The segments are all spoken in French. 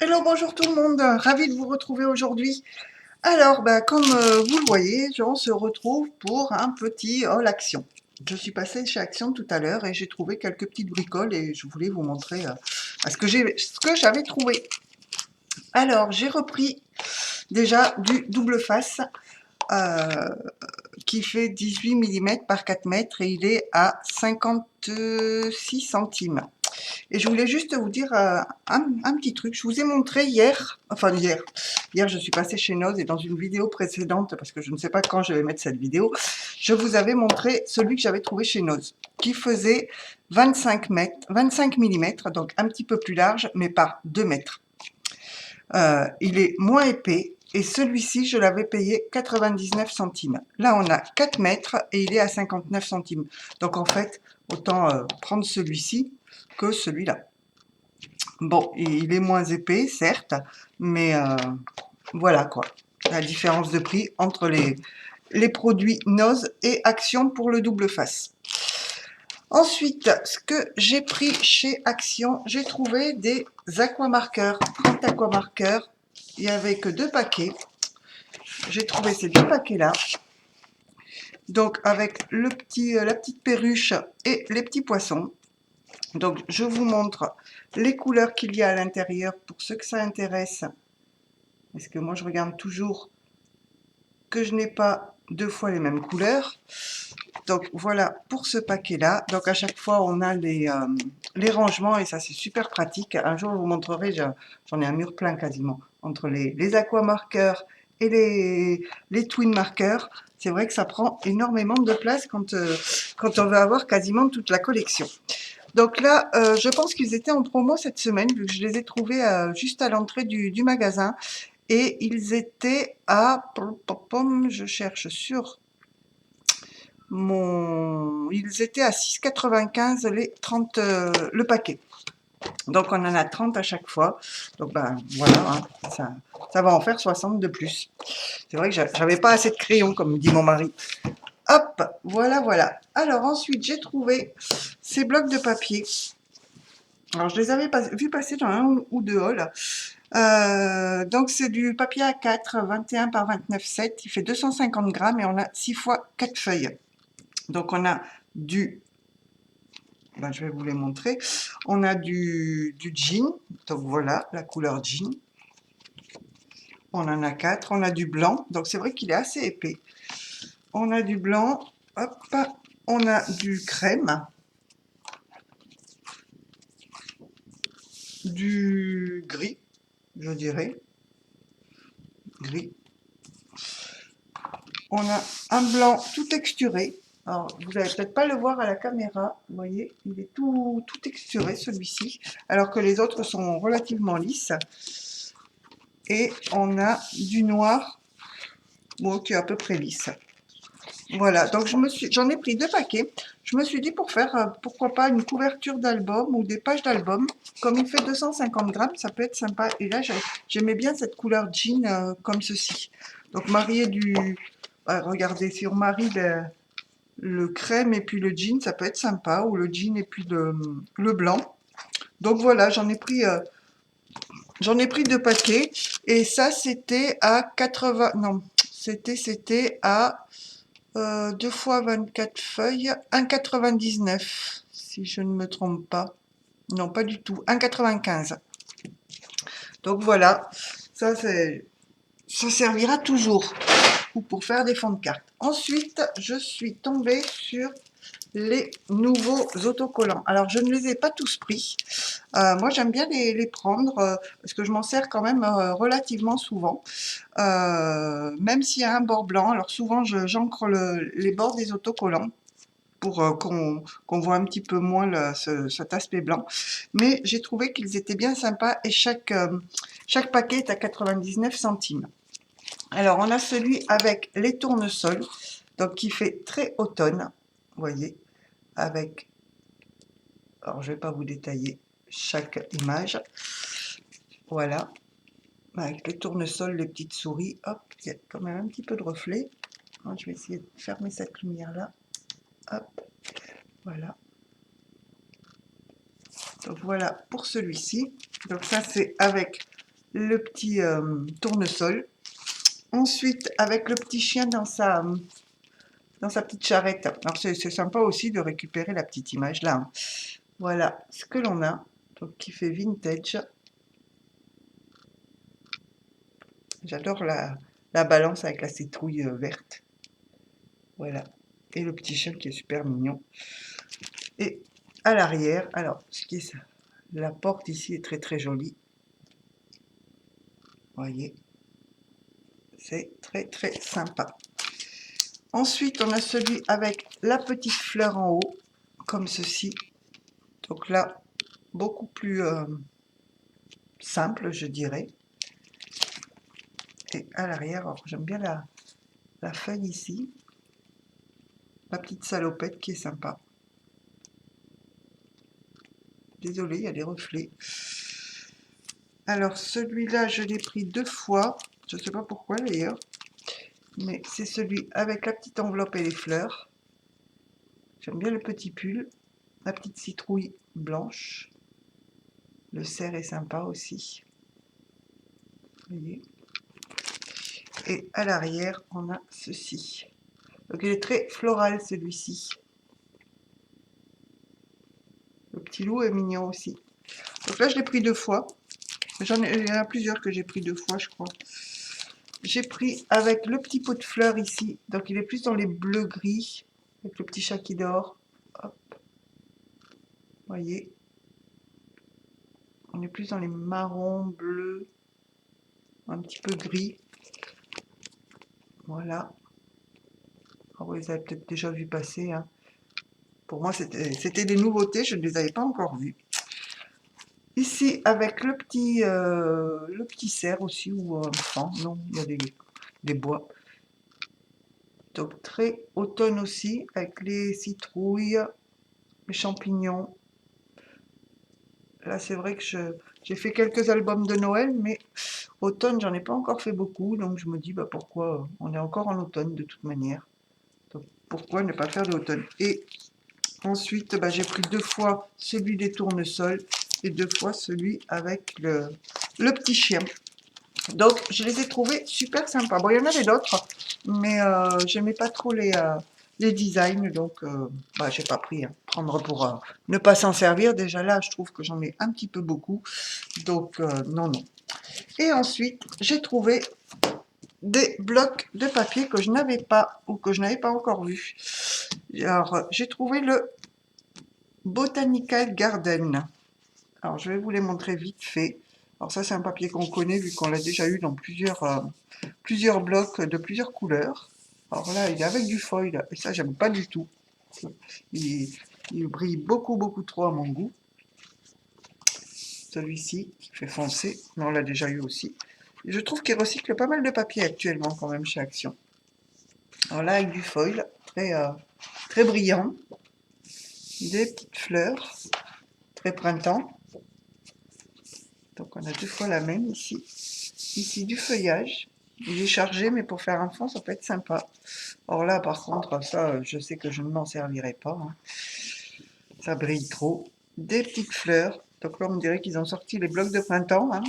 Hello, bonjour tout le monde, ravi de vous retrouver aujourd'hui. Alors, comme vous le voyez, on se retrouve pour un petit haul Action. Je suis passée chez Action tout à l'heure et j'ai trouvé quelques petites bricoles et je voulais vous montrer ce que j'avais trouvé. Alors, j'ai repris déjà du double face euh, qui fait 18 mm par 4 mètres et il est à 56 centimes. Et je voulais juste vous dire un petit truc. Je vous ai montré hier je suis passée chez Noz et dans une vidéo précédente, parce que je ne sais pas quand je vais mettre cette vidéo, je vous avais montré celui que j'avais trouvé chez Noz, qui faisait 25 mm, donc un petit peu plus large, mais pas 2 mètres. Il est moins épais et celui-ci, je l'avais payé 99 centimes. Là, on a 4 mètres et il est à 59 centimes. Donc en fait, autant prendre celui-ci que celui-là. Bon, il est moins épais, certes, mais voilà quoi. La différence de prix entre les produits Noz et Action pour le double face. Ensuite, ce que j'ai pris chez Action, j'ai trouvé des aquamarqueurs, 30 aquamarqueurs. Il n'y avait que 2 paquets. J'ai trouvé ces 2 paquets-là. Donc, avec la petite perruche et les petits poissons. Donc, je vous montre les couleurs qu'il y a à l'intérieur pour ceux que ça intéresse. Parce que moi, je regarde toujours que je n'ai pas 2 fois les mêmes couleurs. Donc, voilà pour ce paquet-là. Donc, à chaque fois, on a les rangements et ça, c'est super pratique. Un jour, je vous montrerai, j'en ai un mur plein quasiment. Entre les aquamarqueurs et les twin marqueurs, c'est vrai que ça prend énormément de place quand on veut avoir quasiment toute la collection. Donc là, je pense qu'ils étaient en promo cette semaine, vu que je les ai trouvés juste à l'entrée du magasin. Et ils étaient à... Je cherche sur mon... Ils étaient à 6,95 les 30, le paquet. Donc on en a 30 à chaque fois. Donc ben voilà, hein, ça va en faire 60 de plus. C'est vrai que j'avais pas assez de crayons, comme dit mon mari. Hop, voilà, voilà. Alors ensuite, j'ai trouvé ces blocs de papier. Alors, je les avais vus passer dans un ou 2 hauls. Donc, c'est du papier A4, 21 par 29,7. Il fait 250 grammes et on a 6 fois 4 feuilles. Donc, on a du... je vais vous les montrer. On a du jean. Donc, voilà, la couleur jean. On en a 4. On a du blanc. Donc, c'est vrai qu'il est assez épais. On a du blanc. Hop. On a du crème. Du gris, je dirais. Gris. On a un blanc tout texturé. Alors, vous n'allez peut-être pas le voir à la caméra. Vous voyez, il est tout texturé celui-ci, alors que les autres sont relativement lisses. Et on a du noir, bon, qui est à peu près lisse. Voilà, donc j'en ai pris 2 paquets. Je me suis dit pour faire, pourquoi pas, une couverture d'album ou des pages d'album. Comme il fait 250 grammes, ça peut être sympa. Et là, j'aimais bien cette couleur jean comme ceci. Donc, marier regardez, si on marie le crème et puis le jean, ça peut être sympa. Ou le jean et puis le blanc. Donc voilà, j'en ai pris 2 paquets. Et ça, c'était à 80... Non, c'était à 2 fois 24 feuilles, 1,99 si je ne me trompe pas. Non, pas du tout, 1,95. Donc voilà, ça servira toujours ou pour faire des fonds de carte. Ensuite, je suis tombée sur les nouveaux autocollants. Alors, je ne les ai pas tous pris. Moi, j'aime bien les prendre parce que je m'en sers quand même relativement souvent. Même s'il y a un bord blanc, alors souvent, j'encre les bords des autocollants pour qu'on voit un petit peu moins cet aspect blanc. Mais j'ai trouvé qu'ils étaient bien sympas et chaque paquet est à 99 centimes. Alors, on a celui avec les tournesols, donc qui fait très automne, vous voyez, avec... Alors, je ne vais pas vous détailler chaque image. Voilà, avec le tournesol, les petites souris. Hop, il y a quand même un petit peu de reflet. Alors, je vais essayer de fermer cette lumière-là. Hop, voilà. Donc, voilà pour celui-ci. Donc, ça, c'est avec le petit tournesol. Ensuite, avec le petit chien dans sa petite charrette. Alors, c'est sympa aussi de récupérer la petite image là, hein. Voilà ce que l'on a. Donc, qui fait vintage. J'adore la balance avec la citrouille verte. Voilà. Et le petit chien qui est super mignon. Et à l'arrière, alors, ce qui est ça, la porte ici est très très jolie. Voyez, c'est très très sympa. Ensuite, on a celui avec la petite fleur en haut, comme ceci. Donc là, beaucoup plus simple, je dirais. Et à l'arrière, alors j'aime bien la feuille ici. La petite salopette qui est sympa. Désolé, il y a des reflets. Alors celui-là, je l'ai pris 2 fois. Je ne sais pas pourquoi d'ailleurs. Mais c'est celui avec la petite enveloppe et les fleurs. J'aime bien le petit pull. La petite citrouille blanche. Le cerf est sympa aussi. Vous voyez. Et à l'arrière, on a ceci. Donc il est très floral celui-ci. Le petit loup est mignon aussi. Donc là, je l'ai pris 2 fois. Il y en a plusieurs que j'ai pris 2 fois, je crois. J'ai pris avec le petit pot de fleurs ici. Donc il est plus dans les bleus gris. Avec le petit chat qui dort. Hop. Voyez. On est plus dans les marrons, bleus. Un petit peu gris. Voilà. Oh, vous les avez peut-être déjà vu passer, hein. Pour moi, c'était des nouveautés. Je ne les avais pas encore vues. Ici, avec le petit cerf aussi, ou enfant, non, il y a des bois. Donc très automne aussi, avec les citrouilles, les champignons. Là, c'est vrai que j'ai fait quelques albums de Noël, mais automne, j'en ai pas encore fait beaucoup, donc je me dis, bah pourquoi, on est encore en automne de toute manière. Donc pourquoi ne pas faire de l'automne? Et ensuite, bah, j'ai pris 2 fois celui des tournesols et 2 fois celui avec le petit chien. Donc, je les ai trouvés super sympas. Bon, il y en avait d'autres, mais j'aimais pas trop les designs, donc bah, j'ai pas pris, hein. Prendre pour ne pas s'en servir. Déjà là, je trouve que j'en ai un petit peu beaucoup, donc non, non. Et ensuite, j'ai trouvé des blocs de papier que je n'avais pas ou que je n'avais pas encore vu. Alors, j'ai trouvé le Botanical Garden. Alors, je vais vous les montrer vite fait. Alors ça, c'est un papier qu'on connaît vu qu'on l'a déjà eu dans plusieurs blocs de plusieurs couleurs. Alors là, il est avec du foil, et ça, j'aime pas du tout. Il, il brille beaucoup, beaucoup trop à mon goût. Celui-ci, qui fait foncé, mais on l'a déjà eu aussi. Et je trouve qu'il recycle pas mal de papier actuellement, quand même, chez Action. Alors là, avec du foil, très brillant. Des petites fleurs, très printemps. Donc on a 2 fois la même ici. Ici, du feuillage. Il est chargé, mais pour faire un fond, ça peut être sympa. Or là, par contre, ça, je sais que je ne m'en servirai pas, hein. Ça brille trop. Des petites fleurs. Donc là, on dirait qu'ils ont sorti les blocs de printemps, hein.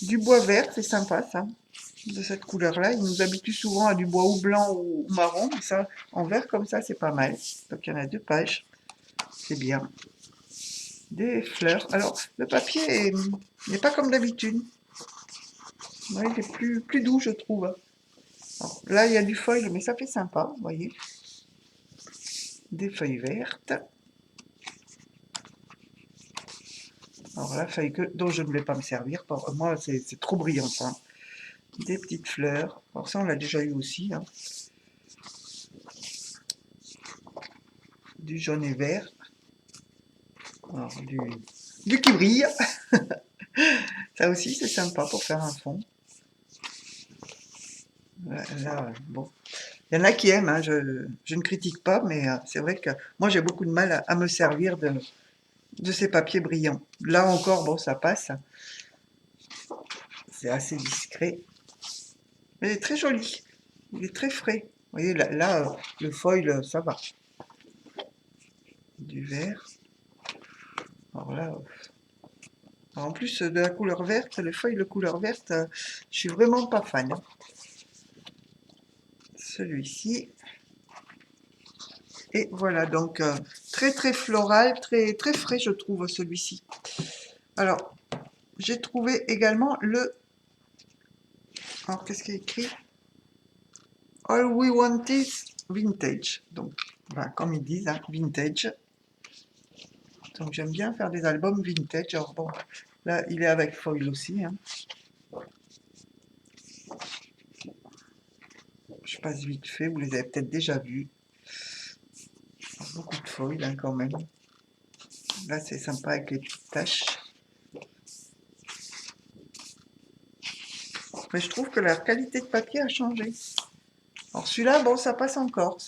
Du bois vert, c'est sympa, ça. De cette couleur-là. Ils nous habituent souvent à du bois ou blanc ou marron, mais ça, en vert comme ça, c'est pas mal. Donc il y en a 2 pages. C'est bien. Des fleurs. Alors, le papier n'est pas comme d'habitude. Ouais, il est plus doux, je trouve. Alors, là, il y a du foil, mais ça fait sympa, vous voyez. Des feuilles vertes. Alors la feuille dont je ne vais pas me servir, pour moi, c'est trop brillant, ça. Des petites fleurs. Alors ça, on l'a déjà eu aussi, hein. Du jaune et vert. Alors, du qui brille. Ça aussi, c'est sympa pour faire un fond. Là, bon. Il y en a qui aiment, hein, je ne critique pas, mais c'est vrai que moi, j'ai beaucoup de mal à me servir de ces papiers brillants. Là encore, bon, ça passe. C'est assez discret. Mais il est très joli. Il est très frais. Vous voyez, là, le foil, ça va. Du vert. Alors là, En plus de la couleur verte, les feuilles de couleur verte, je suis vraiment pas fan. Celui-ci. Et voilà, donc très très floral, très très frais je trouve celui-ci. Alors, j'ai trouvé également le... Alors, qu'est-ce qu'il y a écrit? All We Want Is Vintage. Donc, ben, comme ils disent, hein, vintage. Donc, j'aime bien faire des albums vintage. Alors, bon, là, il est avec foil aussi. Hein. Je passe vite fait, vous les avez peut-être déjà vus. Beaucoup de foil hein, quand même. Là, c'est sympa avec les petites taches. Mais je trouve que la qualité de papier a changé. Alors celui-là, bon, ça passe encore,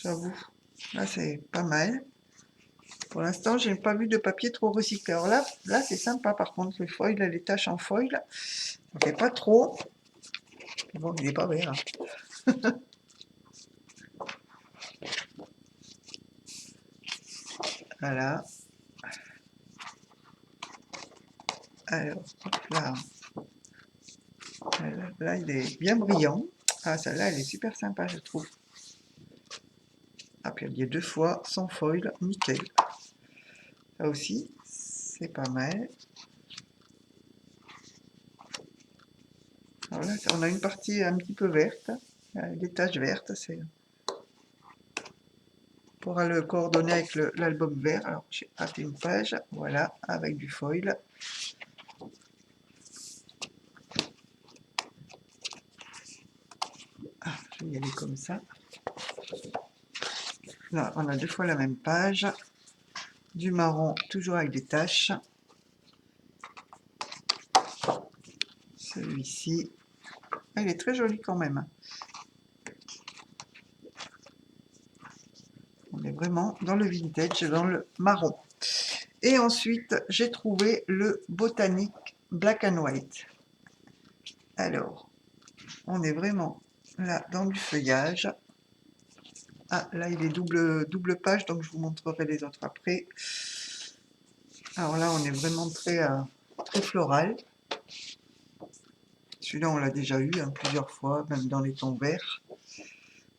j'avoue. Là, c'est pas mal. Pour l'instant, j'ai pas vu de papier trop recyclé. Alors là c'est sympa. Par contre, le foil, les taches en foil, ça fait pas trop. Bon, il est pas vert. Hein. Voilà. Alors, là, là, il est bien brillant. Ah, celle-là, elle est super sympa, je trouve. Ah, puis elle y est 2 fois, sans foil, nickel. Là aussi, c'est pas mal. Alors là, on a une partie un petit peu verte, des taches vertes, c'est... On pourra le coordonner avec l'album vert. Alors, j'ai hâte une page, voilà, avec du foil. Ah, je vais y aller comme ça. Là, on a 2 fois la même page. Du marron, toujours avec des taches. Celui-ci, il est très joli quand même. On est vraiment dans le vintage, dans le marron. Et ensuite, j'ai trouvé le Botanique Black and White. Alors, on est vraiment là dans du feuillage. Ah, là, il est double page, donc je vous montrerai les autres après. Alors là, on est vraiment très floral. Celui-là, on l'a déjà eu hein, plusieurs fois, même dans les tons verts.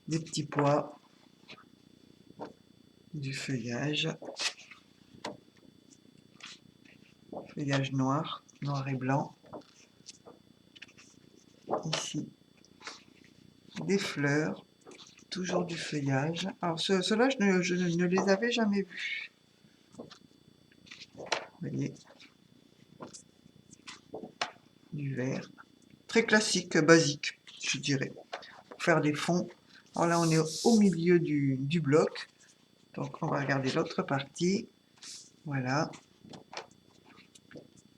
Des petits pois, du feuillage noir, noir et blanc. Ici, des fleurs, toujours du feuillage. Alors ceux-là, je ne les avais jamais vus. Vous voyez, du vert. Très classique, basique, je dirais. Pour faire des fonds. Alors là, on est au milieu du bloc. Donc, on va regarder l'autre partie. Voilà.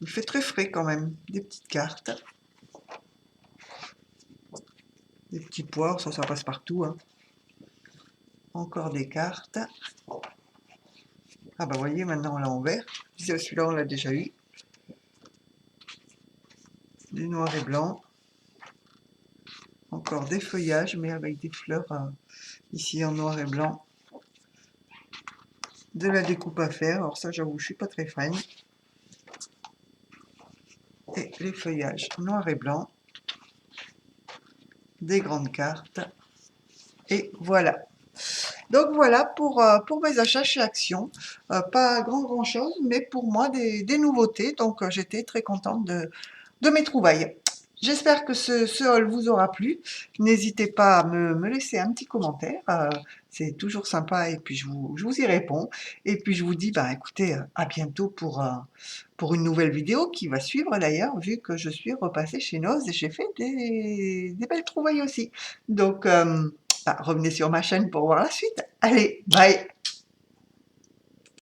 Il fait très frais quand même. Des petites cartes. Des petits poires, ça passe partout. Hein. Encore des cartes. Ah bah, vous voyez, maintenant, on l'a en vert. Celui-là, on l'a déjà eu. Du noir et blanc. Encore des feuillages, mais avec des fleurs ici en noir et blanc. De la découpe à faire. Alors ça, j'avoue, je suis pas très fan. Et les feuillages noir et blanc. Des grandes cartes. Et voilà. Donc voilà pour mes achats chez Action. Pas grand chose, mais pour moi des nouveautés. Donc j'étais très contente de mes trouvailles. J'espère que ce haul vous aura plu. N'hésitez pas à me laisser un petit commentaire. C'est toujours sympa et puis je vous y réponds. Et puis je vous dis, bah, écoutez, à bientôt pour une nouvelle vidéo qui va suivre d'ailleurs, vu que je suis repassée chez Noz et j'ai fait des belles trouvailles aussi. Donc, bah, revenez sur ma chaîne pour voir la suite. Allez, bye!